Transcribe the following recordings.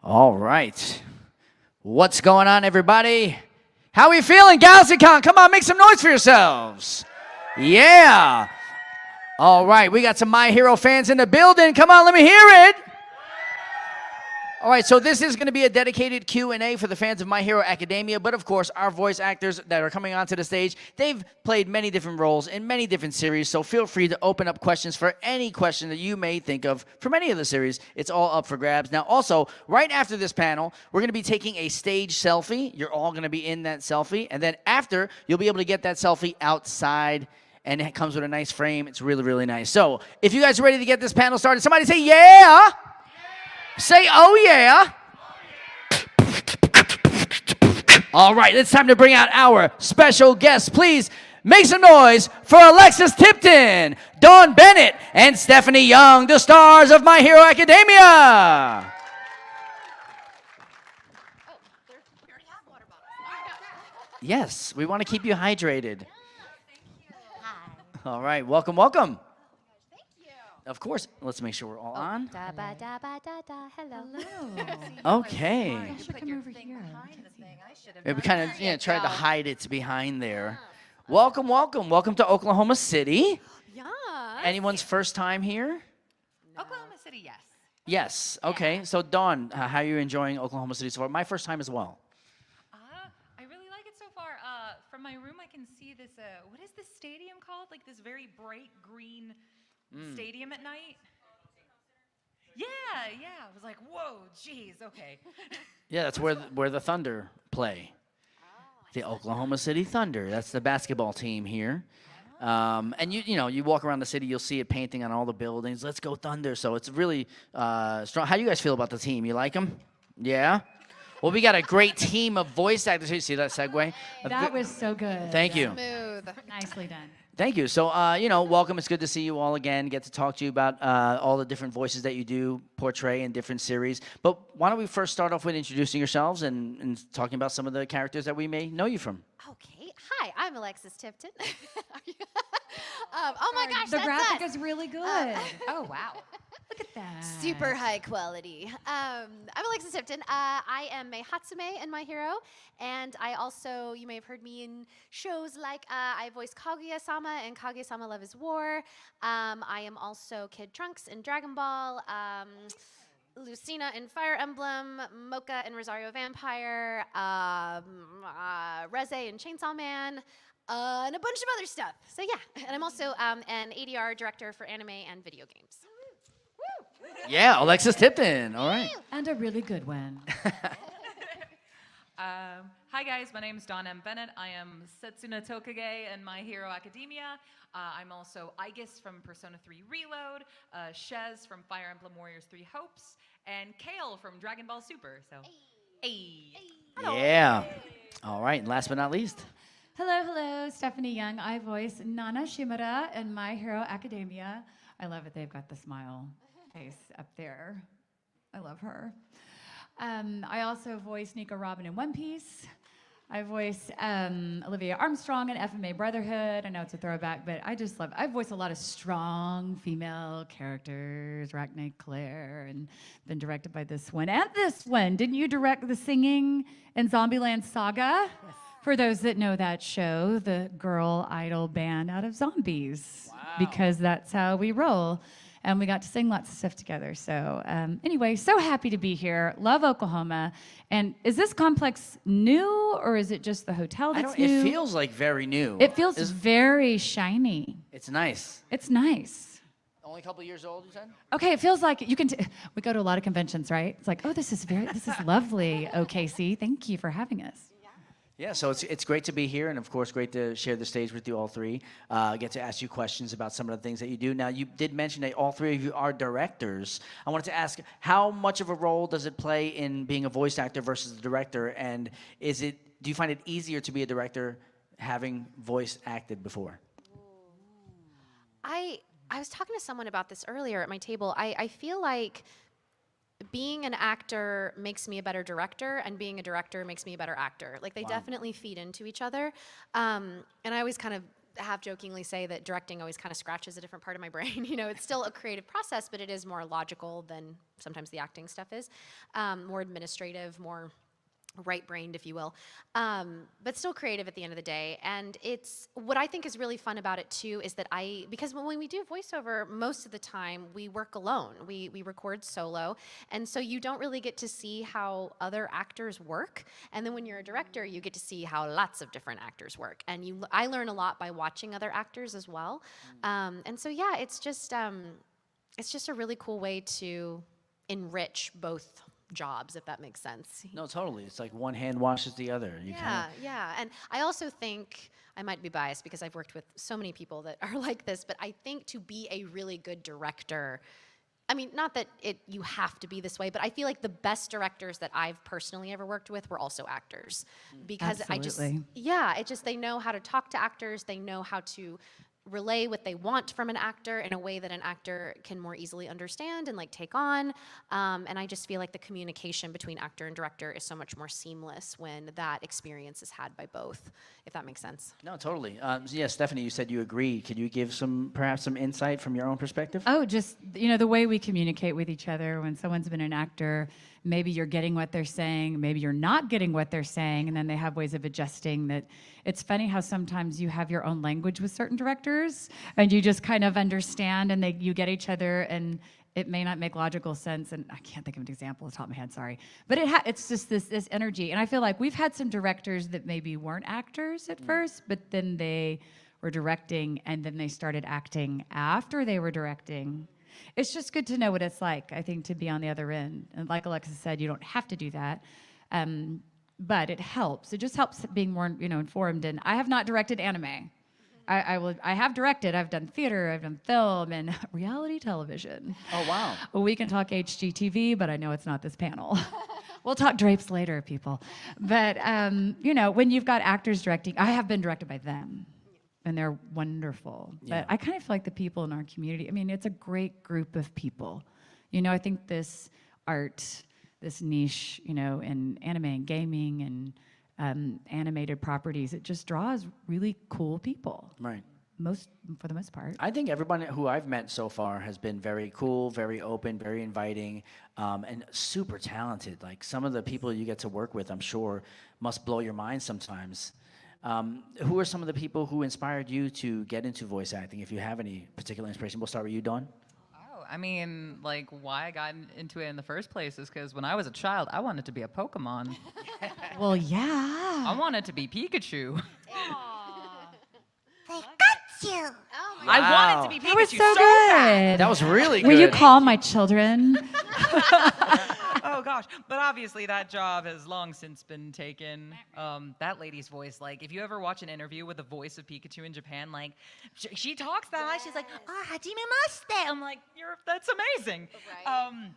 All right. What's going on, everybody? How are we feeling, GalaxyCon? Come on, make some noise for yourselves. Yeah. All right, we got some My Hero fans in the building. Come on, let me hear it. All right, so this is going to be a dedicated Q&A for the fans of My Hero Academia, but of course, our voice actors that are coming onto the stage, they've played many different roles in many different series, so feel free to open up questions for any question that you may think of from any of the series. It's all up for grabs. Now, also, right after this panel, we're going to be taking a stage selfie. You're all going to be in that selfie, and then after, you'll be able to get that selfie outside, and it comes with a nice frame. It's really, really nice. So, if you guys are ready to get this panel started, somebody say, yeah! Say, oh yeah. All right, it's time to bring out our special guests. Please make some noise for Alexis Tipton, Dawn Bennett, and Stephanie Young, the stars of My Hero Academia. Yes, we want to keep you hydrated. All right, welcome, welcome. Of course, let's make sure we're all on. Da ba da ba da da. Hello. Okay. You should come over here. Yeah, we kind of tried to hide it behind there. Welcome, welcome. Welcome to Oklahoma City. Yeah. Anyone's first time here? No. Oklahoma City, yes. Yes. Okay. Yeah. So, Dawn, how are you enjoying Oklahoma City so far? My first time as well. I really like it so far. From my room, I can see this, what is this stadium called? Like this very bright green stadium at night. Yeah. I was like, whoa, geez, okay. Yeah, that's where the Thunder play. The Oklahoma City Thunder. That's the basketball team here. And you walk around the city, you'll see it painting on all the buildings. Let's go Thunder. So it's really strong. How do you guys feel about the team? You like them? Yeah? Well, we got a great team of voice actors. You see that segue? That was so good. Thank you. Smooth. Nicely done. Thank you. So, welcome. It's good to see you all again, get to talk to you about all the different voices that you do portray in different series. But why don't we first start off with introducing yourselves and talking about some of the characters that we may know you from. Okay. Hi, I'm Alexis Tipton. Oh my gosh, The that's graphic us. is really good. Oh, wow. Look at that. Super high quality. I'm Alexis Tipton. I am a Hatsume in My Hero, and I also, you may have heard me in shows like I voiced Kaguya-sama in Kaguya-sama Love is War. I am also Kid Trunks in Dragon Ball, Lucina in Fire Emblem, Mocha in Rosario Vampire, Reze in Chainsaw Man, and a bunch of other stuff. So yeah, and I'm also an ADR director for anime and video games. Yeah, Alexis Tipton. All right. And a really good one. Hi guys, my name is Dawn M. Bennett. I am Setsuna Tokage in My Hero Academia. I'm also Aegis from Persona 3 Reload, Shez from Fire Emblem Warriors 3 Hopes, and Kale from Dragon Ball Super. So, hey. Yeah. All right. And last but not least. Hello, Stephanie Young. I voice Nana Shimura in My Hero Academia. I love it. They've got the smile face up there. I love her. I also voice Nico Robin in One Piece. I voice Olivia Armstrong in FMA Brotherhood. I know it's a throwback, but I voice a lot of strong female characters, Rachne Claire, and been directed by this one and this one. Didn't you direct the singing in Zombieland Saga? Yes. For those that know that show, the girl idol band out of Zombies. Wow. Because that's how we roll. And we got to sing lots of stuff together. So anyway, so happy to be here. Love Oklahoma. And is this complex new, or is it just the hotel that's new? It feels like very new. It feels very shiny. It's nice. It's nice. Only a couple years old, you said? Okay, it feels like you can. We go to a lot of conventions, right? It's like, oh, this is lovely, OKC. Thank you for having us. Yeah, so it's great to be here, and of course, great to share the stage with you all three. Get to ask you questions about some of the things that you do. Now, you did mention that all three of you are directors. I wanted to ask, how much of a role does it play in being a voice actor versus a director? And do you find it easier to be a director having voice acted before? I was talking to someone about this earlier at my table. I feel like being an actor makes me a better director, and being a director makes me a better actor. Like, they definitely feed into each other. And I always kind of half jokingly say that directing always kind of scratches a different part of my brain. You know, it's still a creative process, but it is more logical than sometimes the acting stuff is. More administrative, more right-brained, if you will, but still creative at the end of the day. And it's what I think is really fun about it too is that because when we do voiceover, most of the time we work alone. We record solo, and so you don't really get to see how other actors work. And then when you're a director, you get to see how lots of different actors work. And I learn a lot by watching other actors as well. And so yeah, it's just a really cool way to enrich both jobs, if that makes sense. No, totally. It's like one hand washes the other. Yeah. And I also think, I might be biased because I've worked with so many people that are like this, but I think to be a really good director, I mean, not that you have to be this way, but I feel like the best directors that I've personally ever worked with were also actors. Because Absolutely. they know how to talk to actors, they know how to relay what they want from an actor in a way that an actor can more easily understand and like take on. And I just feel like the communication between actor and director is so much more seamless when that experience is had by both, if that makes sense. No, totally. Yeah, Stephanie, you said you agree. Could you give perhaps some insight from your own perspective? Oh, just, you know, the way we communicate with each other. When someone's been an actor, maybe you're getting what they're saying, maybe you're not getting what they're saying, and then they have ways of adjusting that. It's funny how sometimes you have your own language with certain directors, and you just kind of understand, and you get each other, and it may not make logical sense, and I can't think of an example off the top of my head, sorry. But it's just this energy, and I feel like we've had some directors that maybe weren't actors at first, but then they were directing, and then they started acting after they were directing. It's just good to know what it's like, I think, to be on the other end. And like Alexa said, you don't have to do that, but it helps. It just helps being more, informed. And I have not directed anime. I have directed. I've done theater. I've done film and reality television. Oh, wow. We can talk HGTV, but I know it's not this panel. We'll talk drapes later, people. But when you've got actors directing, I have been directed by them. And they're wonderful. Yeah. But I kind of feel like the people in our community, I mean, it's a great group of people. I think this art, this niche, in anime and gaming and animated properties, it just draws really cool people. Right. For the most part. I think everyone who I've met so far has been very cool, very open, very inviting, and super talented. Like some of the people you get to work with, I'm sure, must blow your mind sometimes. Who are some of the people who inspired you to get into voice acting, if you have any particular inspiration? We'll start with you, Dawn. Oh, I mean, like, why I got into it in the first place is because when I was a child, I wanted to be a Pokemon. Well, yeah. I wanted to be Pikachu. Pikachu. Oh I wanted to be Pikachu That was so bad. good. That was really good. Will you call my children? Oh gosh, but obviously that job has long since been taken. That lady's voice, like, if you ever watch an interview with the voice of Pikachu in Japan, like, she talks that high. She's like, hajime mashite. I'm like, that's amazing. Right.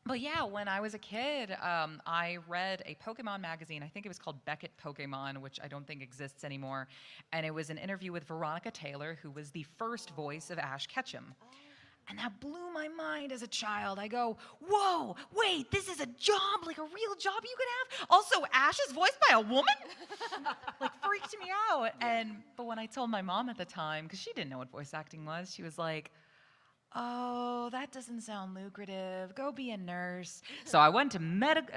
But yeah, when I was a kid, I read a Pokemon magazine. I think it was called Beckett Pokemon, which I don't think exists anymore. And it was an interview with Veronica Taylor, who was the first voice of Ash Ketchum. And that blew my mind as a child. I go, whoa, wait, this is a job, like a real job you could have? Also, Ash is voiced by a woman? Like, freaked me out. But when I told my mom at the time, because she didn't know what voice acting was, she was like, oh, that doesn't sound lucrative. Go be a nurse. So I went to not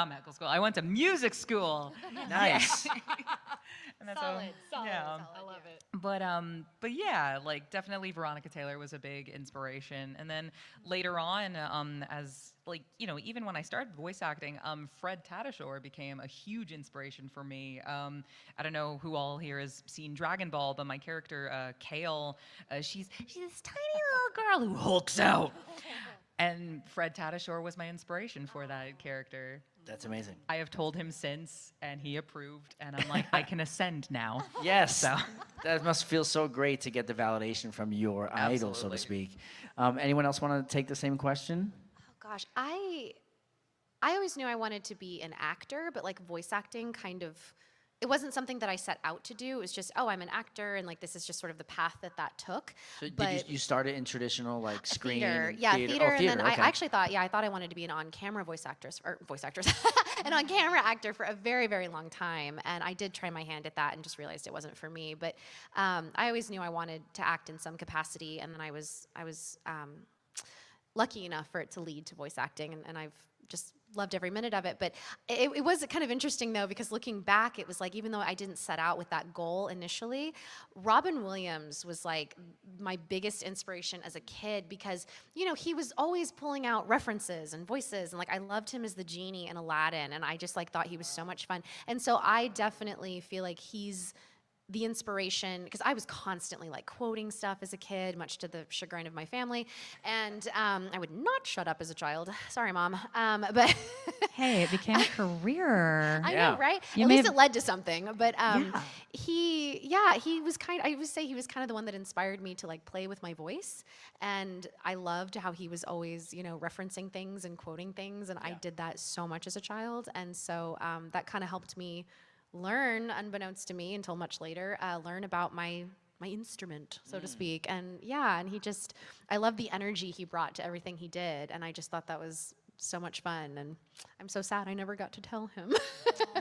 medical school. I went to music school. Nice. And that's Solid. yeah. I love it. But yeah, like definitely Veronica Taylor was a big inspiration. And then later on, as like, even when I started voice acting, Fred Tatasciore became a huge inspiration for me. I don't know who all here has seen Dragon Ball, but my character, Kale, she's this tiny little girl who hulks out. And Fred Tatasciore was my inspiration for that character. That's amazing. I have told him since, and he approved, and I'm like, I can ascend now. Yes. So. That must feel so great to get the validation from your idol, so to speak. Anyone else want to take the same question? Oh gosh, I always knew I wanted to be an actor, but like voice acting kind of it wasn't something that I set out to do. It was just, oh, I'm an actor, and like this is just sort of the path that took. So but did you started in traditional like screen? theater, And yeah, theater, Oh, and then okay. I actually thought, I thought I wanted to be an on-camera voice actress, an on-camera actor for a very, very long time, and I did try my hand at that and just realized it wasn't for me. But I always knew I wanted to act in some capacity, and then I was lucky enough for it to lead to voice acting, and I've just loved every minute of it. But it was kind of interesting though, because looking back, it was like, even though I didn't set out with that goal initially, Robin Williams was like my biggest inspiration as a kid, because he was always pulling out references and voices, and like I loved him as the genie in Aladdin, and I just like thought he was so much fun. And so I definitely feel like he's the inspiration, because I was constantly like quoting stuff as a kid, much to the chagrin of my family, and I would not shut up as a child. Sorry, Mom. But Hey, it became a career. I Yeah. know, right? You At may least have- it led to something. But Yeah. he was I would say he was kind of the one that inspired me to like play with my voice, and I loved how he was always referencing things and quoting things, and I did that so much as a child, and so that kind of helped me learn, unbeknownst to me until much later, learn about my instrument, so to speak. And and I love the energy he brought to everything he did, and I just thought that was so much fun, and I'm so sad I never got to tell him.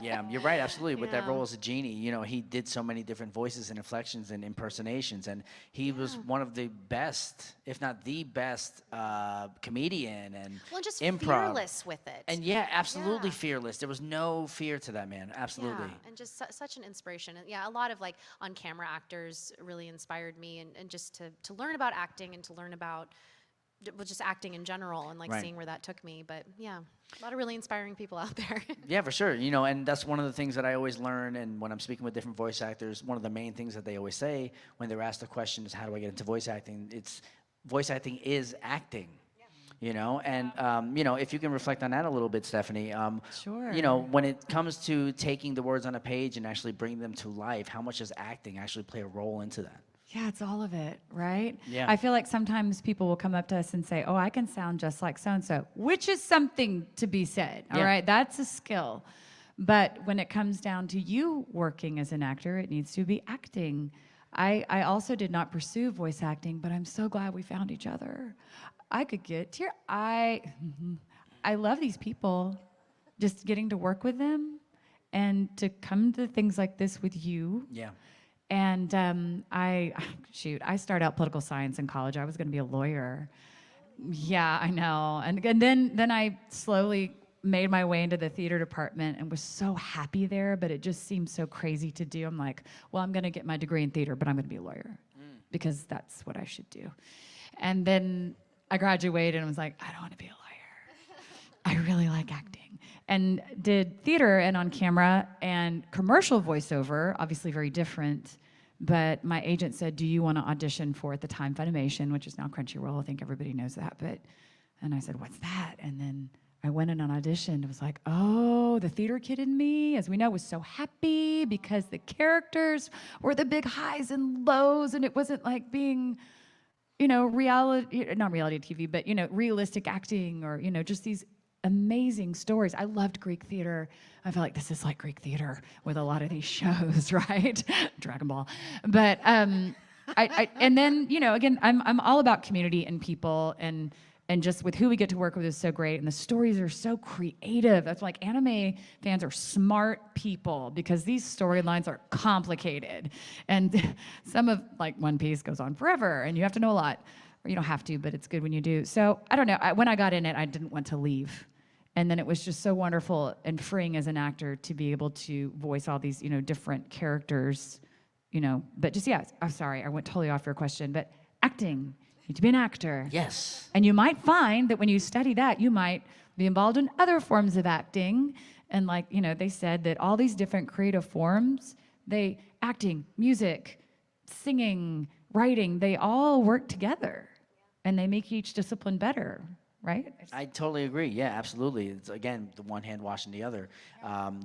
Yeah, you're right, absolutely. With that Yeah. role as a genie, he did so many different voices and inflections and impersonations, and he was one of the best, if not the best, comedian and Well, just improv. fearless with it. And yeah, absolutely Yeah. fearless. There was no fear to that man. Absolutely. Yeah, and just such an inspiration. And a lot of like on-camera actors really inspired me, and just to learn about acting and to learn about just acting in general, and like Right. seeing where that took me. But yeah, a lot of really inspiring people out there. Yeah, for sure. And that's one of the things that I always learn. And when I'm speaking with different voice actors, one of the main things that they always say when they're asked the question is, how do I get into voice acting? It's voice acting is acting. And if you can reflect on that a little bit, Stephanie. Sure. When it comes to taking the words on a page and actually bringing them to life, how much does acting actually play a role into that? Yeah, it's all of it, right? Yeah. I feel like sometimes people will come up to us and say, oh, I can sound just like so-and-so, which is something to be said, all Yeah. right? That's a skill. But when it comes down to you working as an actor, it needs to be acting. I also did not pursue voice acting, but I'm so glad we found each other. I could get tear. I love these people, just getting to work with them and to come to things like this with you. Yeah. And I started out political science in college. I was going to be a lawyer. Yeah, I know. And then I slowly made my way into the theater department and was so happy there, but it just seemed so crazy to do. I'm like, well, I'm going to get my degree in theater, but I'm going to be a lawyer because that's what I should do. And then I graduated and was like, I don't want to be a lawyer. I really like acting. And did theater and on camera and commercial voiceover, obviously very different. But my agent said, do you want to audition for, at the time, Funimation, which is now Crunchyroll. I think everybody knows that. And I said, what's that? And then I went in and auditioned. It was like, oh, the theater kid in me, as we know, was so happy because the characters were the big highs and lows. And it wasn't like being, reality, not reality TV, but, realistic acting or, just these amazing stories. I loved Greek theater. I feel like this is like Greek theater with a lot of these shows, right? Dragon Ball. But and then again, I'm all about community and people, and just with who we get to work with is so great, and the stories are so creative. That's like anime fans are smart people because these storylines are complicated, and some of like One Piece goes on forever, and you have to know a lot. Or you don't have to, but it's good when you do. So I don't know. When I got in it, I didn't want to leave. And then it was just so wonderful and freeing as an actor to be able to voice all these, different characters, But just, I'm sorry, I went totally off your question. But acting, you need to be an actor. Yes. And you might find that when you study that, you might be involved in other forms of acting. And like, they said that all these different creative forms, acting, music, singing, writing, they all work together. And they make each discipline better, right? I totally agree. Yeah, absolutely. It's, again, the one hand washing the other.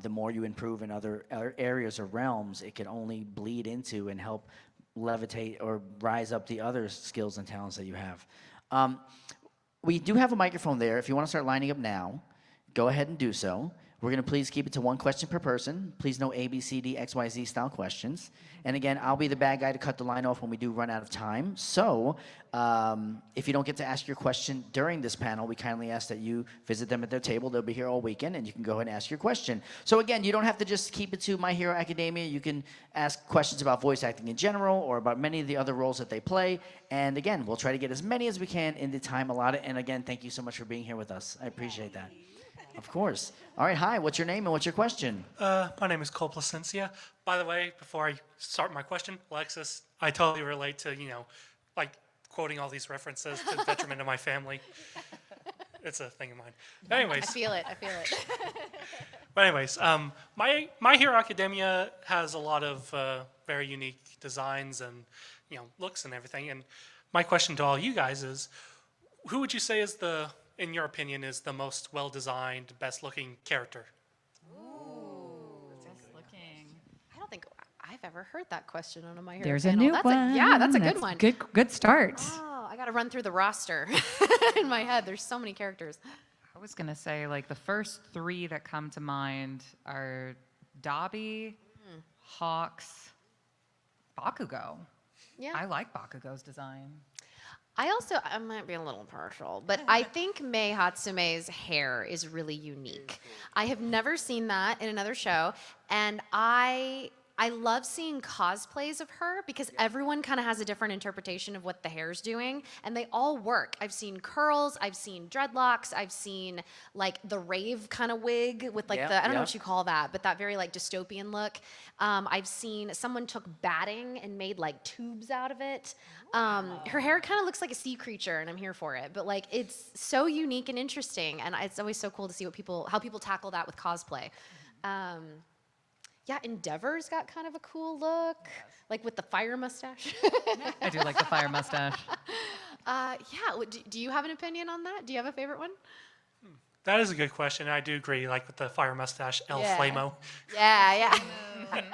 The more you improve in other areas or realms, it can only bleed into and help levitate or rise up the other skills and talents that you have. We do have a microphone there. If you want to start lining up now, go ahead and do so. We're going to please keep it to one question per person. Please no A, B, C, D, X, Y, Z style questions. And again, I'll be the bad guy to cut the line off when we do run out of time. So if you don't get to ask your question during this panel, we kindly ask that you visit them at their table. They'll be here all weekend, and you can go ahead and ask your question. So again, you don't have to just keep it to My Hero Academia. You can ask questions about voice acting in general or about many of the other roles that they play. And again, we'll try to get as many as we can in the time allotted. And again, thank you so much for being here with us. I appreciate that. Of course. All right, hi, what's your name and what's your question? My name is Cole Placencia. By the way, before I start my question, Alexis, I totally relate to, like quoting all these references to the detriment of my family. It's a thing of mine. Anyways. I feel it. But anyways, My Hero Academia has a lot of very unique designs and, looks and everything. And my question to all you guys is, who would you say is in your opinion, is the most well-designed, best-looking character? I don't think I've ever heard that question on a My Hero There's panel. a new one. That's a good one. Good start. Oh, I got to run through the roster in my head. There's so many characters. I was gonna say like the first three that come to mind are Dobby, Hawks, Bakugo. Yeah. I like Bakugo's design. I might be a little partial, but I think Mei Hatsume's hair is really unique. I have never seen that in another show, and I love seeing cosplays of her because everyone kind of has a different interpretation of what the hair's doing, and they all work. I've seen curls, I've seen dreadlocks, I've seen like the rave kind of wig with like I don't know what you call that, but that very like dystopian look. I've seen someone took batting and made like tubes out of it. Her hair kind of looks like a sea creature, and I'm here for it. But like, it's so unique and interesting, and it's always so cool to see how people tackle that with cosplay. Yeah, Endeavor's got kind of a cool look, like with the fire mustache. I do like the fire mustache. Do you have an opinion on that? Do you have a favorite one? That is a good question. I do agree, like with the fire mustache, El Flamo. Yeah. I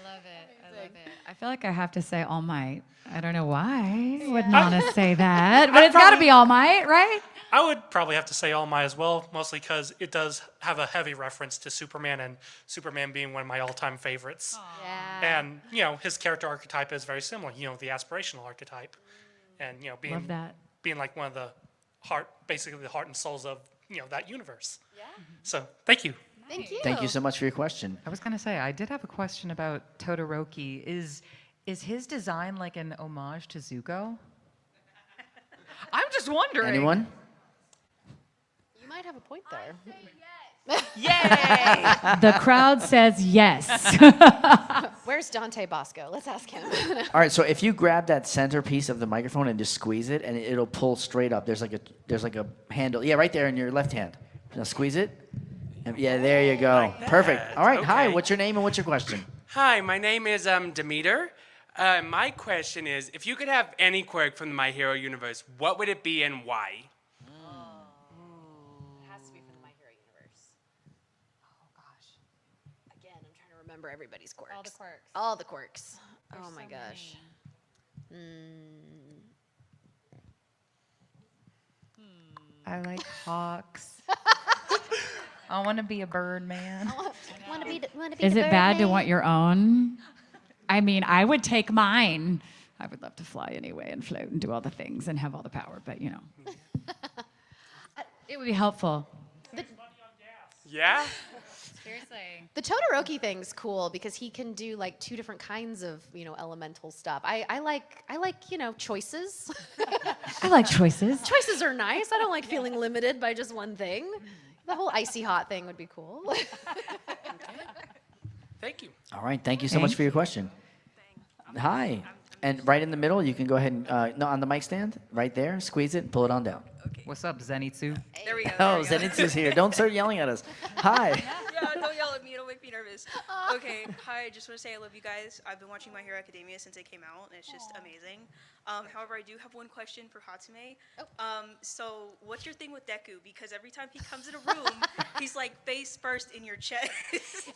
love it. I feel like I have to say All Might. I don't know why would Nana say that, but it's got to be All Might, right? I would probably have to say All Might as well, mostly because it does have a heavy reference to Superman, and Superman being one of my all-time favorites. Yeah. And, his character archetype is very similar, the aspirational archetype. And, Love that. being like one of the basically the heart and souls of, that universe. Yeah. So, thank you. Thank you. Thank you so much for your question. I was gonna say I did have a question about Todoroki. Is his design like an homage to Zuko? I'm just wondering. Anyone? You might have a point there. Yay! The crowd says yes. Where's Dante Bosco? Let's ask him. All right, so if you grab that center piece of the microphone and just squeeze it, and it'll pull straight up. There's like a handle. Yeah, right there in your left hand. Now squeeze it. Yeah, there you go. Perfect. All right, hi. Okay. What's your name and what's your question? Hi, my name is Demeter. My question is, if you could have any quirk from the My Hero universe, what would it be and why? It has to be from the My Hero universe. Oh gosh. Again, I'm trying to remember everybody's quirks. All the quirks. Oh my gosh. I like hawks. I want to be a bird man. Wanna be Is the it bad to Birdman? want your own? I mean, I would take mine. I would love to fly anyway and float and do all the things and have all the power, but it would be helpful. Yeah? Seriously. The Todoroki thing's cool because he can do like two different kinds of elemental stuff. I like choices. I like choices. Choices are nice. I don't like feeling limited by just one thing. The whole icy hot thing would be cool. Thank you. All right, thank you so much for your question. Hi. And right in the middle, you can go ahead and, no, on the mic stand, right there, squeeze it and pull it on down. What's up, Zenitsu? There we go. Oh, Zenitsu's here. Don't start yelling at us. Hi. Yeah, don't yell at me. It'll make me nervous. Okay, hi. I just want to say I love you guys. I've been watching My Hero Academia since it came out, and it's just amazing. However, I do have one question for Hatsume. So what's your thing with Deku? Because every time he comes in a room, he's like face first in your chest.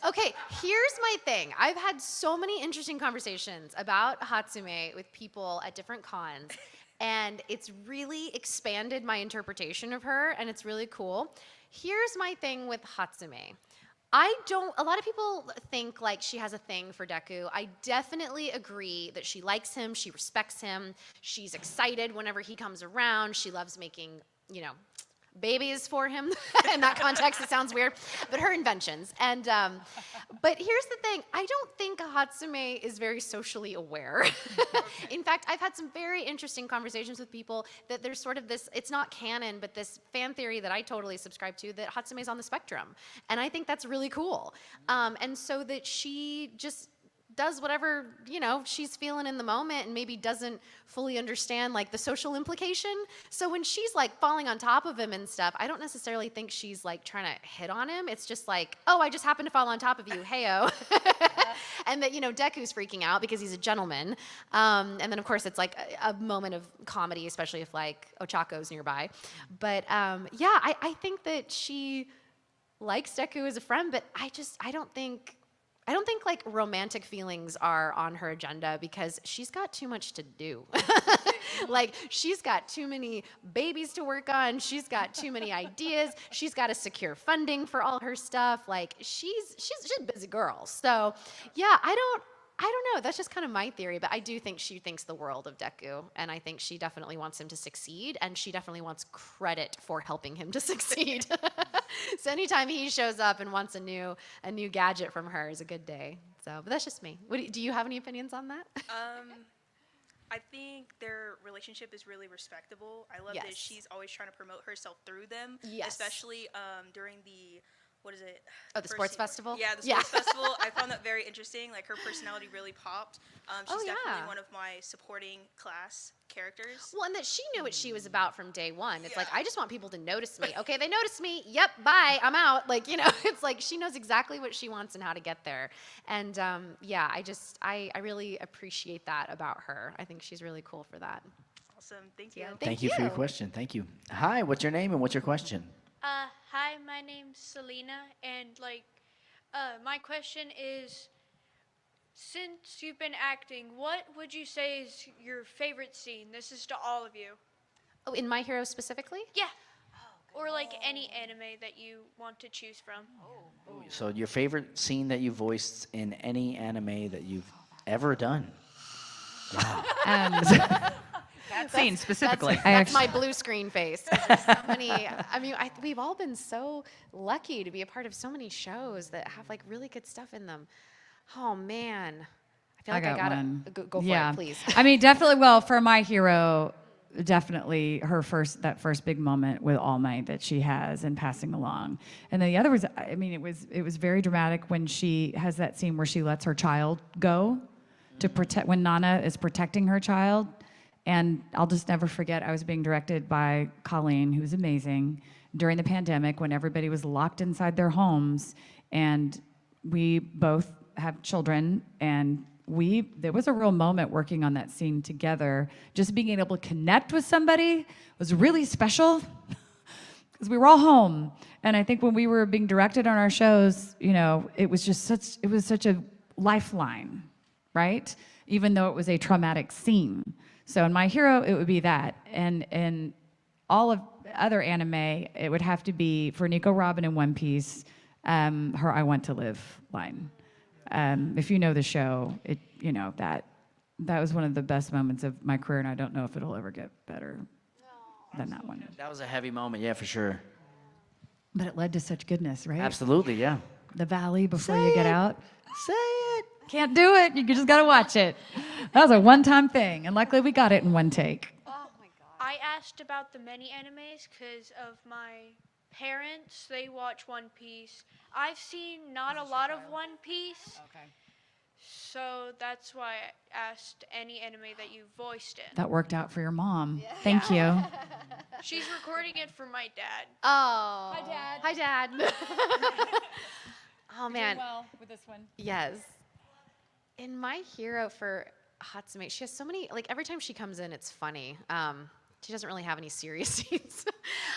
Okay, here's my thing. I've had so many interesting conversations about Hatsume with people at different cons, and it's really expanded my interpretation of her, and it's really cool. here's my thing with Hatsume. A lot of people think like she has a thing for Deku. I definitely agree that she likes him, she respects him, she's excited whenever he comes around, she loves making, babies for him. In that context, it sounds weird, but her inventions. And, but here's the thing, I don't think Hatsume is very socially aware. In fact, I've had some very interesting conversations with people that there's sort of this, it's not canon, but this fan theory that I totally subscribe to, that Hatsume's on the spectrum. And I think that's really cool. And so that she just does whatever, she's feeling in the moment and maybe doesn't fully understand like the social implication. So when she's like falling on top of him and stuff, I don't necessarily think she's like trying to hit on him. It's just like, oh, I just happened to fall on top of you, heyo. And that, Deku's freaking out because he's a gentleman. And then of course it's like a moment of comedy, especially if like Ochako's nearby. But yeah, I think that she likes Deku as a friend, but I don't think like romantic feelings are on her agenda because she's got too much to do. Like she's got too many babies to work on. She's got too many ideas. She's got to secure funding for all her stuff. Like she's a busy girl. So yeah, I don't know. That's just kind of my theory, but I do think she thinks the world of Deku, and I think she definitely wants him to succeed, and she definitely wants credit for helping him to succeed. So anytime he shows up and wants a new gadget from her is a good day. So, but that's just me. Do you have any opinions on that? I think their relationship is really respectable. I love that she's always trying to promote herself through them, especially during the what is it? Oh, the sports festival? Yeah, the sports festival. I found that very interesting. Like, her personality really popped. She's definitely one of my supporting class characters. Well, and that she knew what she was about from day one. It's like, I just want people to notice me. Okay, they noticed me. Yep, bye, I'm out. Like, it's like she knows exactly what she wants and how to get there. And yeah, I really appreciate that about her. I think she's really cool for that. Awesome, thank you. Thank you for your question. Thank you. Hi, what's your name and what's your question? Hi, my name's Selena, and my question is, since you've been acting, what would you say is your favorite scene? This is to all of you. Oh, in My Hero specifically? Yeah. Or like any anime that you want to choose from. So your favorite scene that you voiced in any anime that you've ever done? Wow. That scene specifically. That's my blue screen face. There's so many. I mean, we've all been so lucky to be a part of so many shows that have like really good stuff in them. Oh man, I feel like I gotta one. Go for it, please. I mean, definitely. Well, for My Hero, definitely that first big moment with All Might that she has and passing along, and then the other was, I mean, it was very dramatic when she has that scene where she lets her child go to protect, when Nana is protecting her child. And I'll just never forget, I was being directed by Colleen, who's amazing, during the pandemic when everybody was locked inside their homes. And we both have children, and there was a real moment working on that scene together. Just being able to connect with somebody was really special because we were all home. And I think when we were being directed on our shows, it was such a lifeline, right? Even though it was a traumatic scene. So in My Hero, it would be that. And in all of other anime, it would have to be, for Nico Robin in One Piece, her I Want to Live line. If you know the show, that was one of the best moments of my career, and I don't know if it'll ever get better than that one. That was a heavy moment, yeah, for sure. But it led to such goodness, right? Absolutely, yeah. The valley before you get out. Say it. Can't do it. You just got to watch it. That was a one-time thing, and luckily we got it in one take. Oh my god. I asked about the many animes because of my parents. They watch One Piece. I've seen not a lot of One Piece. Okay. So that's why I asked any anime that you voiced in. That worked out for your mom. Yeah. Thank you. She's recording it for my dad. Oh. Hi, Dad. Hi, Dad. Oh man. Well with this one. Yes. In My Hero for Hatsume, she has so many, like every time she comes in, it's funny. She doesn't really have any serious scenes.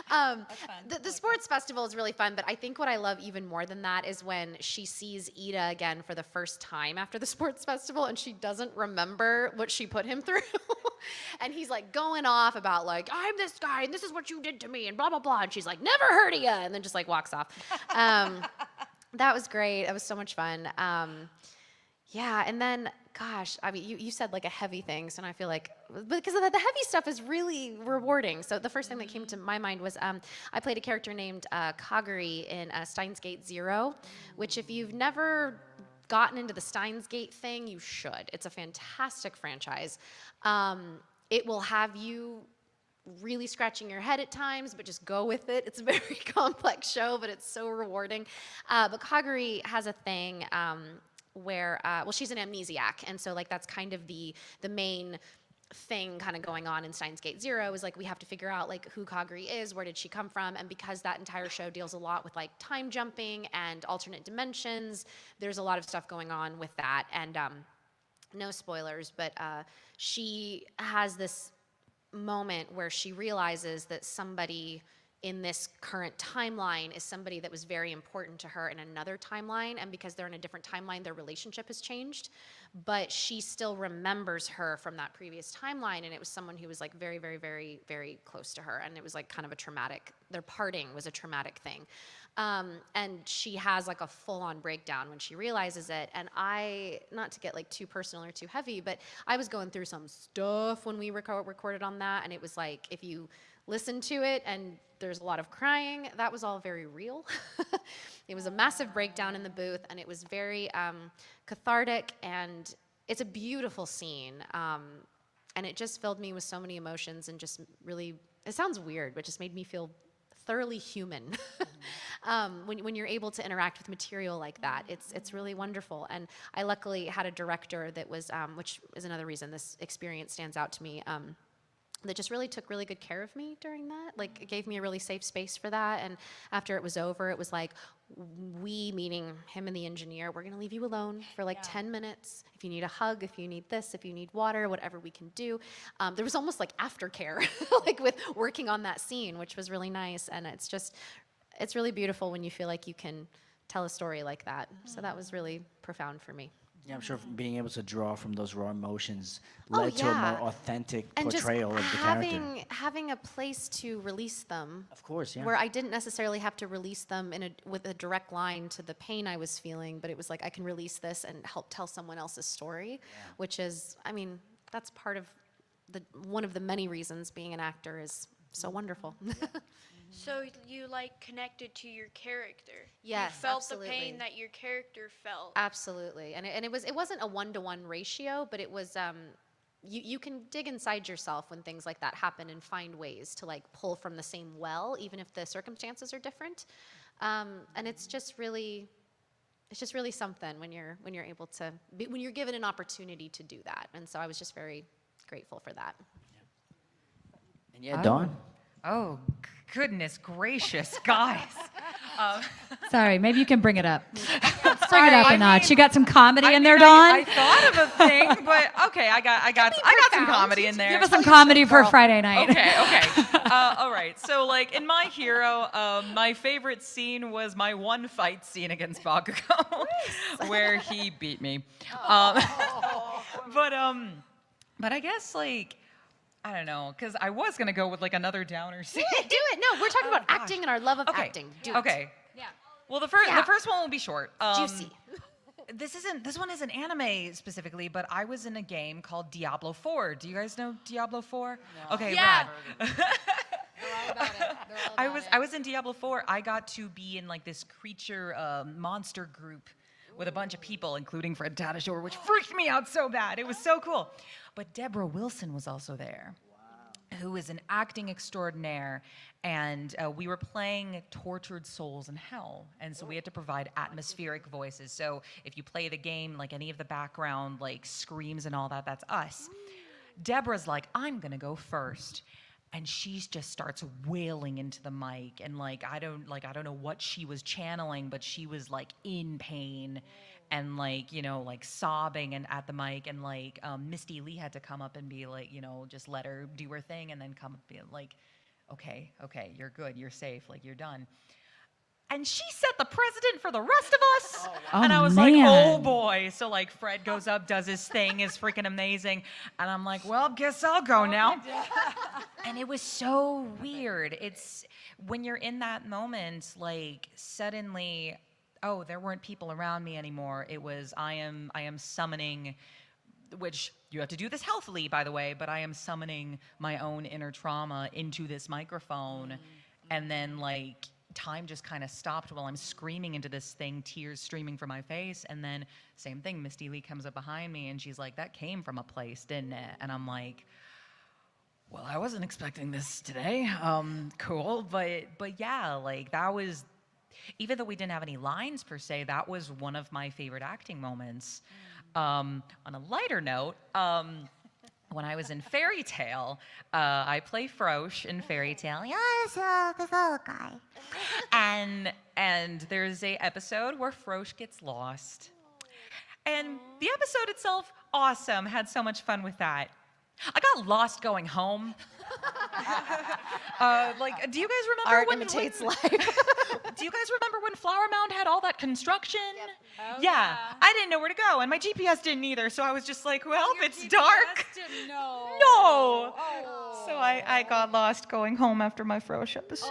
The sports festival is really fun, but I think what I love even more than that is when she sees Ida again for the first time after the sports festival and she doesn't remember what she put him through. And he's like going off about like, I'm this guy and this is what you did to me and blah, blah, blah. And she's like, never heard of ya. And then just like walks off. That was great. That was so much fun. Yeah, and then, gosh, I mean, you said like a heavy thing, so now I feel like, because the heavy stuff is really rewarding. So the first thing that came to my mind was I played a character named Kaguri in Steins Gate Zero, which if you've never gotten into the Steins Gate thing, you should. It's a fantastic franchise. It will have you really scratching your head at times, but just go with it. It's a very complex show, but it's so rewarding. But Kaguri has a thing where, well, she's an amnesiac, and so like that's kind of the main thing kind of going on in Steins Gate Zero is like we have to figure out like who Kaguri is, where did she come from, and because that entire show deals a lot with like time jumping and alternate dimensions, there's a lot of stuff going on with that, and no spoilers, but she has this moment where she realizes that somebody in this current timeline is somebody that was very important to her in another timeline, and because they're in a different timeline, their relationship has changed, but she still remembers her from that previous timeline, and it was someone who was like very, very, very, very close to her, and it was like kind of a traumatic, their parting was a traumatic thing. And she has like a full-on breakdown when she realizes it, and I, not to get like too personal or too heavy, but I was going through some stuff when we recorded on that, and it was like, if you listen to it and there's a lot of crying, that was all very real. It was a massive breakdown in the booth, and it was very cathartic, and it's a beautiful scene. And it just filled me with so many emotions and just really, it sounds weird, but just made me feel thoroughly human. When you're able to interact with material like that, it's really wonderful. And I luckily had a director that was, which is another reason this experience stands out to me, that just really took really good care of me during that. Like, it gave me a really safe space for that. And after it was over, it was like, we, meaning him and the engineer, we're gonna leave you alone for like 10 minutes. If you need a hug, if you need this, if you need water, whatever we can do. There was almost like aftercare, like with working on that scene, which was really nice. And it's just, it's really beautiful when you feel like you can tell a story like that. So that was really profound for me. Yeah, I'm sure being able to draw from those raw emotions led to a more authentic and portrayal of the character. Having a place to release them. Of course, yeah. Where I didn't necessarily have to release them with a direct line to the pain I was feeling, but it was like I can release this and help tell someone else's story, which is, I mean, that's part of one of the many reasons being an actor is so wonderful. So you like connected to your character. Yes, you felt absolutely. the pain that your character felt. Absolutely, and it wasn't a 1-to-1 ratio, but it was. You can dig inside yourself when things like that happen and find ways to like pull from the same well, even if the circumstances are different. And it's just really something when you're able to when you're given an opportunity to do that. And so I was just very grateful for that. And yeah, Dawn. Oh, goodness gracious, guys. Sorry, maybe you can bring it up. Bring it up a notch. You got some comedy in there, Dawn? I thought of a thing, but okay, I got some comedy in there. Give us some comedy for Friday night. Okay. All right. So, like, in My Hero, my favorite scene was my one fight scene against Bakugo, where he beat me. But I guess, like, I don't know, because I was going to go with, like, another downer scene. Do it. No, we're talking about acting and our love of acting. Do it. Yeah. Well, the first one will be short. Juicy. This one isn't anime specifically, but I was in a game called Diablo 4. Do you guys know Diablo 4? No. Okay, yeah. rad. They're all about it. I was in Diablo 4. I got to be in like this creature monster group with a bunch of people, including Fred Tatasciore, which freaked me out so bad. It was so cool. But Deborah Wilson was also there, who is an acting extraordinaire, and we were playing tortured souls in hell, and so we had to provide atmospheric voices. So if you play the game, like any of the background, like screams and all that, that's us. Deborah's like, I'm gonna go first. And she just starts wailing into the mic, and I don't know what she was channeling, but she was like in pain, and like sobbing and at the mic, and Misty Lee had to come up and be like, just let her do her thing, and then come up and be like, okay, you're good, you're safe, like you're done. and she set the precedent for the rest of us. Oh, And I was like, oh man. boy. So like Fred goes up, does his thing, is freaking amazing. And I'm like, well, guess I'll go now. And it was so weird. It's when you're in that moment, like suddenly, oh, there weren't people around me anymore. It was, I am summoning, which you have to do this healthily, by the way, but I am summoning my own inner trauma into this microphone. And then like, time just kind of stopped while I'm screaming into this thing, tears streaming from my face. And then same thing, Misty Lee comes up behind me and she's like, that came from a place, didn't it? And I'm like, well, I wasn't expecting this today. Cool. But yeah, like that was, even though we didn't have any lines per se, that was one of my favorite acting moments. On a lighter note, when I was in Fairy Tale, I play Frosh in Fairy Tale. Yes, the little guy. And there's a episode where Frosh gets lost. And the episode itself, awesome. Had so much fun with that. I got lost going home. Like, do you guys remember Art when imitates life. Do you guys remember when Flower Mound had all that construction? Yeah, I didn't know where to go, and my GPS didn't either. So I was just like, well, it's dark. No. So I got lost going home after my Frosh episode.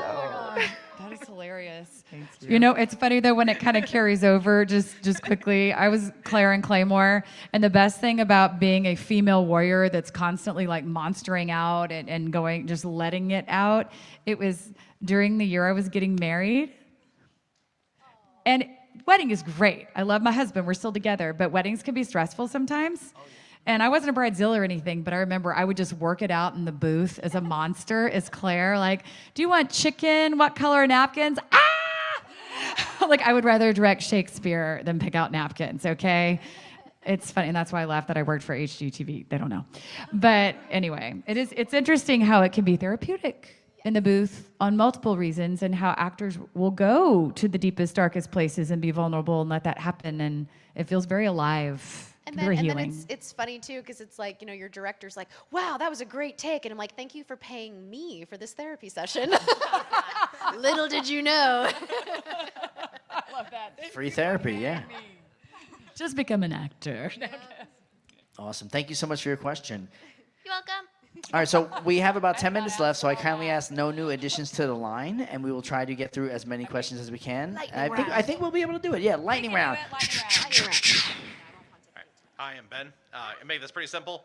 That is hilarious. You know, it's funny though when it kind of carries over. Just quickly, I was Claire and Claymore, and the best thing about being a female warrior that's constantly like monstering out and going, just letting it out. It was during the year I was getting married, and wedding is great. I love my husband. We're still together, but weddings can be stressful sometimes. And I wasn't a bridezilla or anything, but I remember I would just work it out in the booth as a monster, as Claire, like, do you want chicken? What color are napkins? Ah! Like, I would rather direct Shakespeare than pick out napkins, okay? It's funny, and that's why I laugh that I worked for HGTV. They don't know. But anyway, it's interesting how it can be therapeutic in the booth on multiple reasons, and how actors will go to the deepest, darkest places and be vulnerable and let that happen, and it feels very alive. And Very then healing. it's funny too, because it's like, you know, your director's like, wow, that was a great take. And I'm like, thank you for paying me for this therapy session. Little did you know. I love that. Free therapy, yeah. Just become an actor. Awesome. Thank you so much for your question. You're welcome. All right, so we have about 10 minutes left, so I kindly ask no new additions to the line, and we will try to get through as many questions as we can. I think we'll be able to do it. Yeah, lightning round. Hi, I'm Ben. And make this pretty simple.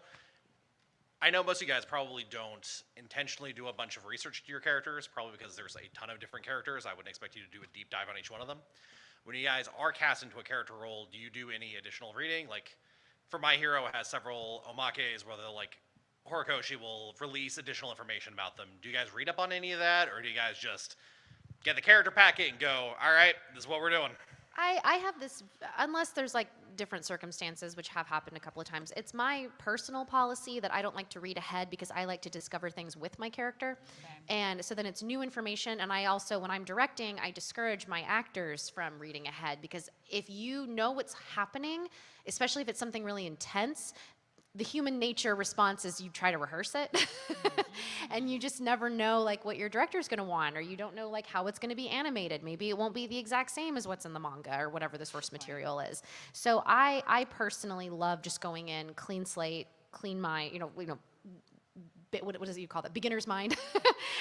I know most of you guys probably don't intentionally do a bunch of research to your characters, probably because there's a ton of different characters. I wouldn't expect you to do a deep dive on each one of them. When you guys are cast into a character role, do you do any additional reading? Like, for My Hero has several omakes where they'll, like, Horikoshi will release additional information about them. Do you guys read up on any of that, or do you guys just get the character packet and go, all right, this is what we're doing? I have this, unless there's like different circumstances, which have happened a couple of times, it's my personal policy that I don't like to read ahead because I like to discover things with my character. Okay. And so then it's new information. And I also, when I'm directing, I discourage my actors from reading ahead, because if you know what's happening, especially if it's something really intense, the human nature response is you try to rehearse it. And you just never know like what your director's gonna want, or you don't know like how it's gonna be animated. Maybe it won't be the exact same as what's in the manga or whatever the source material is. So I personally love just going in, clean slate, clean mind, what is it you call that? Beginner's mind.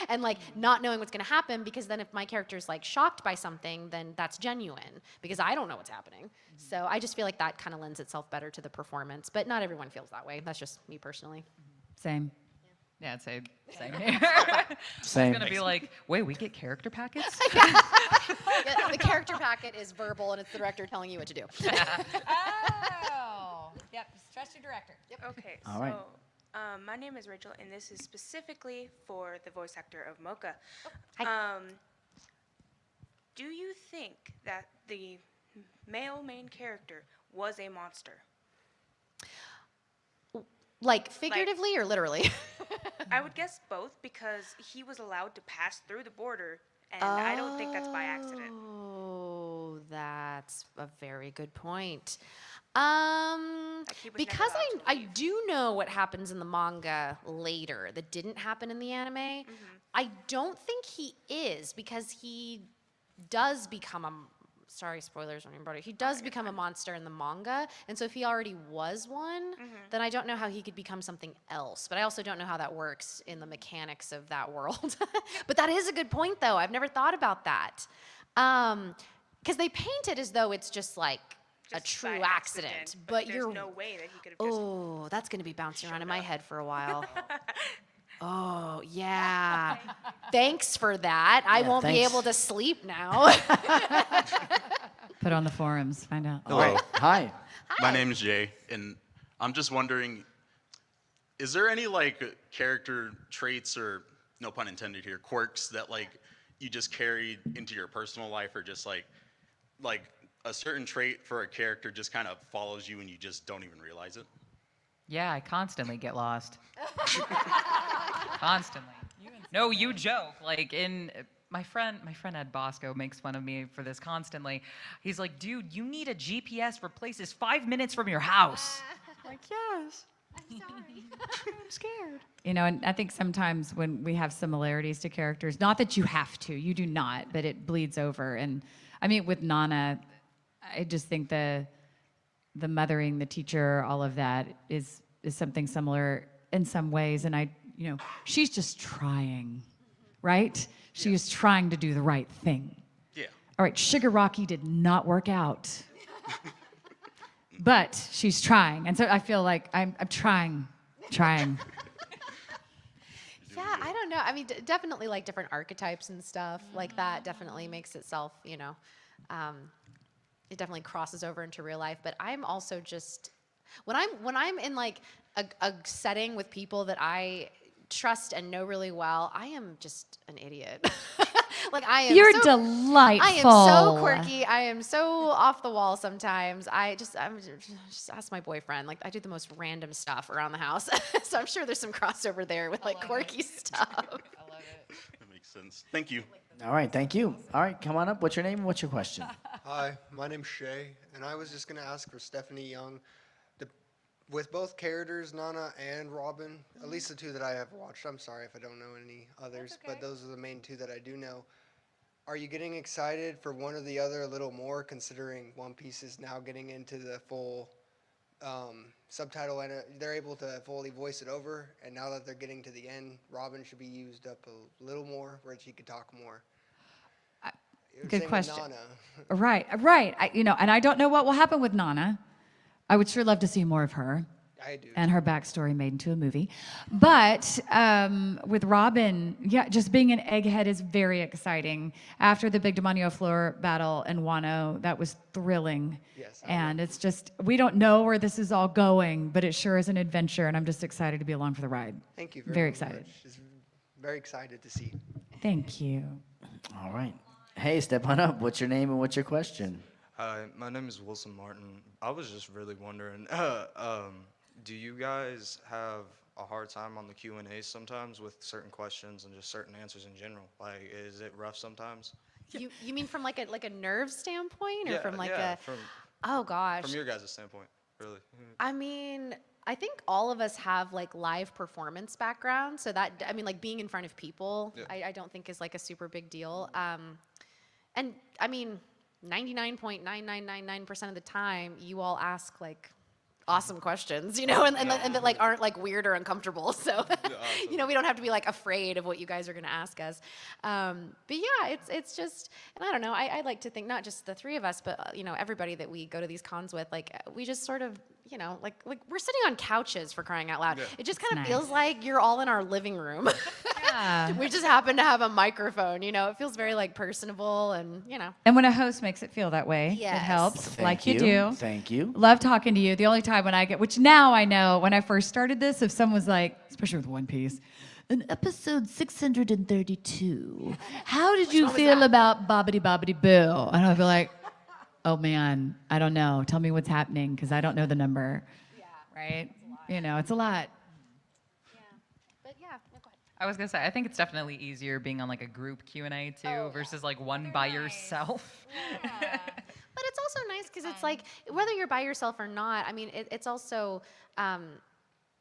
And like not knowing what's gonna happen, because then if my character's like shocked by something, then that's genuine because I don't know what's happening. So I just feel like that kind of lends itself better to the performance, but not everyone feels that way. That's just me personally. Same. Yeah, I'd say same here. Same. It's gonna be like, wait, we get character packets? Yeah, the character packet is verbal, and it's the director telling you what to do. Oh, yep. Trust your director. Yep. Okay, All right. my name is Rachel, and this is specifically for the voice actor of Mocha. Hi. Do you think that the male main character was a monster? Like figuratively or literally? I would guess both, because he was allowed to pass through the border, and I don't think that's by accident. Oh, that's a very good point. He was never Because allowed to I leave. do know what happens in the manga later that didn't happen in the anime. I don't think he is, because he does become a sorry, spoilers on your brother. He does become a monster in the manga, and so if he already was one, then I don't know how he could become something else. But I also don't know how that works in the mechanics of that world. But that is a good point, though. I've never thought about that. Because they paint it as though it's just like a Just true by accident. But there's you're no way that he could have just. oh, that's going to be bouncing around in my head for a while. Oh, yeah. Thanks for that. I won't be thanks. able to sleep now. Put on the forums, find out. All right. Hi. My name is Jay, and I'm just wondering, is there any like character traits or, no pun intended here, quirks that like you just carry into your personal life, or just like a certain trait for a character just kind of follows you and you just don't even realize it? Yeah, I constantly get lost. Constantly. No, you joke. Like my friend Ed Bosco makes fun of me for this constantly. He's like, dude, you need a GPS for places 5 minutes from your house. Like, yes. I'm sorry. I'm scared. You know, and I think sometimes when we have similarities to characters, not that you have to, you do not, but it bleeds over. And I mean, with Nana, I just think the mothering, the teacher, all of that is something similar in some ways. And she's just trying, right? She is trying to do the right thing. Yeah. All right, Sugar Rocky did not work out. But she's trying. And so I feel like I'm trying. Yeah, I don't know. I mean, definitely like different archetypes and stuff like that definitely makes itself, it definitely crosses over into real life. But I'm also just, when I'm in like a setting with people that I trust and know really well, I am just an idiot. Like I am. You're so, delightful. I am so quirky. I am so off the wall sometimes. I'm just ask my boyfriend. Like I do the most random stuff around the house. So I'm sure there's some crossover there with like quirky stuff. I love it. That makes sense. Thank you. All right. Thank you. All right. Come on up. What's your name and what's your question? Hi, my name's Shay, and I was just going to ask for Stephanie Young. With both characters, Nana and Robin, at least the two that I have watched, I'm sorry if I don't know any others, but those are the main two that I do know. Are you getting excited for one or the other a little more, considering One Piece is now getting into the full subtitle, and they're able to fully voice it over, and now that they're getting to the end, Robin should be used up a little more, where she could talk more? Good Same with question. Nana. Right. And I don't know what will happen with Nana. I would sure love to see more of her. I do. And her backstory made into a movie. But with Robin, yeah, just being an egghead is very exciting. After the big Demonio Floor battle in Wano, that was thrilling. Yes. And it's just, we don't know where this is all going, but it sure is an adventure, and I'm just excited to be along for the ride. Thank you Very excited. much. Just very excited to see. Thank you. All right. Hey, step on up. What's your name and what's your question? Hi, my name is Wilson Martin. I was just really wondering, do you guys have a hard time on the Q&A sometimes with certain questions and just certain answers in general? Like, is it rough sometimes? You mean from like a nerve standpoint, or Yeah, from like yeah, a? Oh gosh. From your guys' standpoint, really. I mean, I think all of us have like live performance background, so that I mean, like being in front of people, Yeah. I don't think is like a super big deal. And I mean, 99.9999% of the time, you all ask like awesome questions, and that like aren't like weird or uncomfortable. So, we don't have to be like afraid of what you guys are going to ask us. But yeah, it's just, and I don't know, I like to think not just the three of us, but everybody that we go to these cons with, like we just sort of, like we're sitting on couches, for crying out loud. Yeah. It just kind of Nice. feels like you're all in our living room. Yeah. We just happen to have a microphone, it feels very like personable and, And when a host makes it feel that way, it Yes. helps, Thank like you do. Thank you. Love talking to you. The only time when I get, which now I know, when I first started this, if someone was like, especially with One Piece, in episode 632, how did you feel about Bobbity Bobbity Boo? And I'll be like, oh man, I don't know. Tell me what's happening, because I don't know the number. Yeah. Right? It's a lot. But yeah, no, go ahead. I was gonna say, I think it's definitely easier being on like a group Q&A too versus like one by yourself. But it's also nice because it's like, whether you're by yourself or not, I mean, it's also,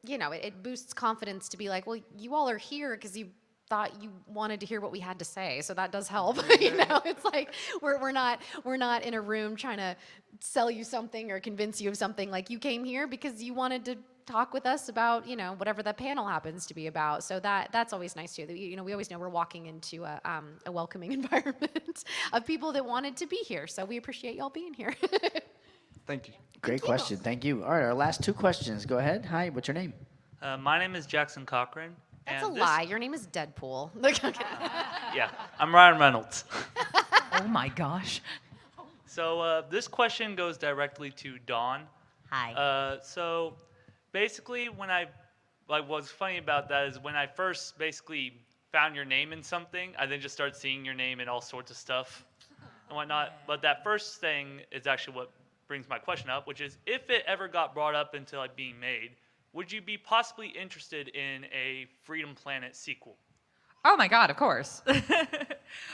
it boosts confidence to be like, well, you all are here because you thought you wanted to hear what we had to say, so that does help. You know, it's like we're not in a room trying to sell you something or convince you of something. Like, you came here because you wanted to talk with us about, you know, whatever the panel happens to be about. So that's always nice too. You know, we always know we're walking into a welcoming environment of people that wanted to be here. So we appreciate y'all being here. Thank you. Great question. Thank you. All right, our last 2 questions. Go ahead. Hi, what's your name? My name is Jackson Cochran. That's and a lie. Your name is Deadpool. Yeah, I'm Ryan Reynolds. Oh my gosh. So this question goes directly to Dawn. Hi. So basically, what's funny about that is when I first basically found your name in something, I then just started seeing your name in all sorts of stuff and whatnot. But that first thing is actually what brings my question up, which is, if it ever got brought up into like being made, would you be possibly interested in a Freedom Planet sequel? Oh my God, of course.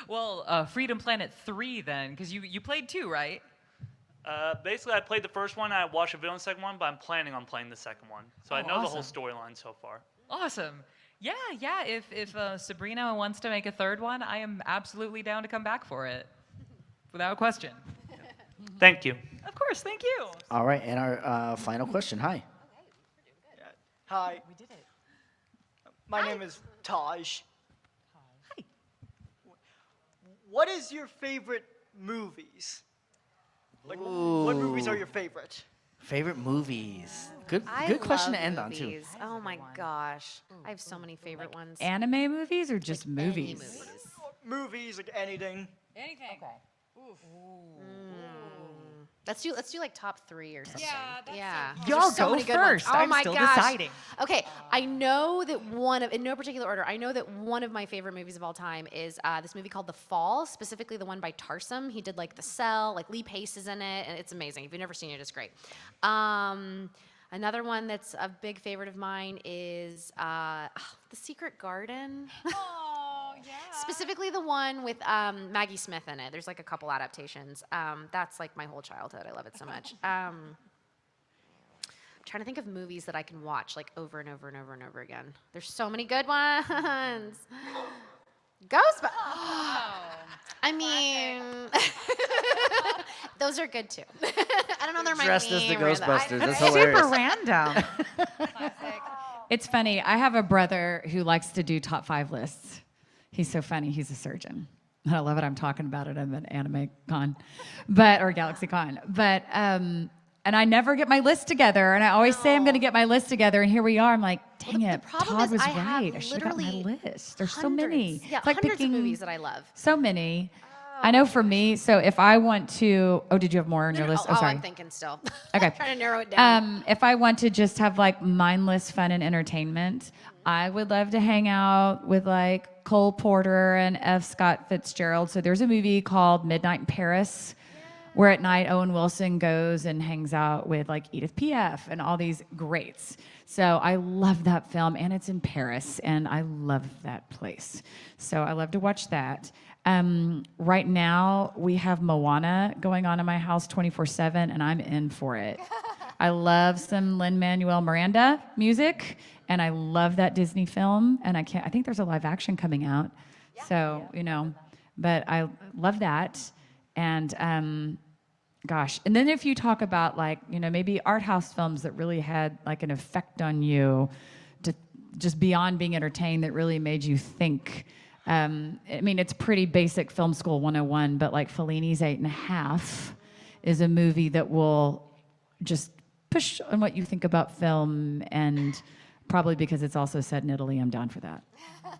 Well, Freedom Planet 3 then, because you played 2, right? Basically, I played the first one. I watched a video on the second one, but I'm planning on playing the second one. So I know the whole storyline so far. Awesome. Yeah. If Sabrina wants to make a 3rd one, I am absolutely down to come back for it, without question. Thank you. Of course, thank you. All right, and our final question. Hi. Hi. We did it. My name is Taj. Hi. What is your favorite movies? Like, what movies are your favorite? Favorite movies. Good question to end on, too. Oh my gosh. I have so many favorite ones. Anime movies or just movies? Movies, like anything. Anything. Okay. Let's do like top 3 or something. Yeah. Y'all There's so go many good ones. first. Oh I'm my still gosh. deciding. Okay, I know that in no particular order, I know that one of my favorite movies of all time is this movie called The Fall, specifically the one by Tarsem. He did like The Cell, like Lee Pace is in it, and it's amazing. If you've never seen it, it's great. Another one that's a big favorite of mine is The Secret Garden. Oh, yeah. Specifically the one with Maggie Smith in it. There's like a couple adaptations. That's like my whole childhood. I love it so much. I'm trying to think of movies that I can watch like over and over and over and over again. There's so many good ones. Ghostbusters. I mean, those are good too. I don't know, they're my Dressed as the name or Ghostbusters. That's Super hilarious. random. It's funny. I have a brother who likes to do top 5 lists. He's so funny. He's a surgeon. I love it. I'm talking about it at an anime con, or GalaxyCon. But and I never get my list together. And I always say I'm going to get my list together. And here we are. I'm like, dang it. Todd was right. I should have got my list. There's so many. Yeah, it's like hundreds picking of movies that I love. so many. I know for me. So if I want to, did you have more on your list? Oh, sorry. I'm thinking still. Okay. Trying to narrow it down. If I want to just have like mindless fun and entertainment, I would love to hang out with like Cole Porter and F. Scott Fitzgerald. So there's a movie called Midnight in Paris, where at night Owen Wilson goes and hangs out with like Edith Piaf and all these greats. So I love that film, and it's in Paris, and I love that place. So I love to watch that. Right now, we have Moana going on in my house 24/7, and I'm in for it. I love some Lin-Manuel Miranda music, and I love that Disney film, and I think there's a live action coming out. So, you know, but I love that. And gosh, and then if you talk about like, you know, maybe art house films that really had like an effect on you, to just beyond being entertained, that really made you think. I mean, it's pretty basic film school 101, but like Fellini's 8.5 is a movie that will just push on what you think about film, and probably because it's also set in Italy, I'm down for that. I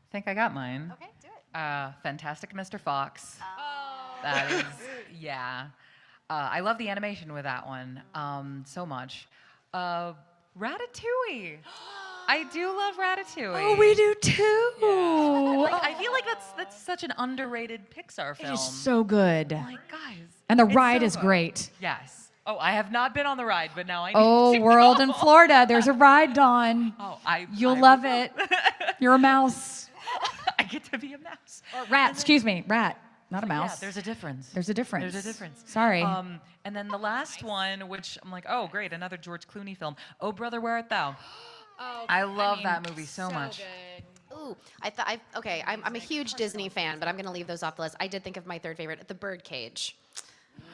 think I got mine. Okay, do it. Fantastic Mr. Fox. Oh. That is, yeah. I love the animation with that one so much. Ratatouille. I do love Ratatouille. Oh, we do too. Yeah. Like, I feel like that's such an underrated Pixar film. It is so good. Like, guys. And the it's ride so is good. great. Yes. Oh, I have not been on the ride, but now I need to World go. in Florida. There's a ride, Dawn. Oh, You'll love it. You're a mouse. I get to be a mouse. Or rat, excuse me, rat. Not a mouse. Yeah, there's a difference. There's a difference. There's a difference. Sorry. And then the last one, which I'm like, oh, great, another George Clooney film. Oh, Brother, Where Art Thou? Oh, I love that movie so much. Ooh, Ooh, I'm a huge Disney fan, but I'm going to leave those off the list. I did think of my third favorite, The Birdcage.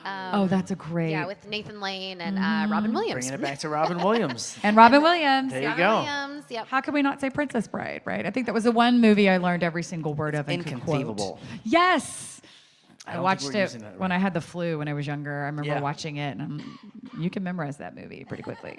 Oh, that's a great. Yeah, with Nathan Lane and Robin Williams. Bringing it back to Robin Williams. And Robin Williams. There you Robin go. Williams, yep. How could we not say Princess Bride, right? I think that was the one movie I learned every single word of and could quote. Inconceivable. Yes. I I don't watched think we're it using that when right. I had the flu when I was younger. I remember Yeah. watching it, and you can memorize that movie pretty quickly.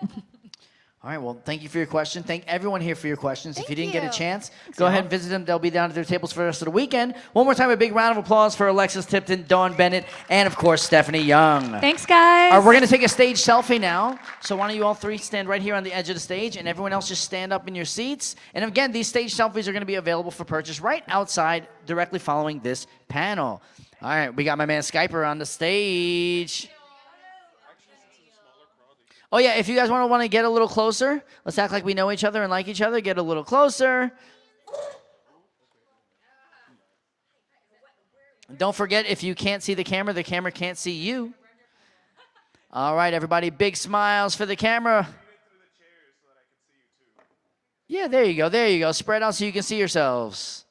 All right, well, thank you for your question. Thank everyone here for your questions. If you didn't get a you. chance, go ahead and visit them. They'll be down at their tables for the rest of the weekend. One more time, a big round of applause for Alexis Tipton, Dawn Bennett, and, of course, Stephanie Young. Thanks, guys. All right, we're going to take a stage selfie now. So why don't you all three stand right here on the edge of the stage, and everyone else just stand up in your seats. And again, these stage selfies are going to be available for purchase right outside, directly following this panel. All right, we got my man Skyper on the stage. Oh, yeah, if you guys want to get a little closer, let's act like we know each other and like each other. Get a little closer. Don't forget, if you can't see the camera can't see you. All right, everybody, big smiles for the camera. Yeah, there you go, there you go. Spread out so you can see yourselves.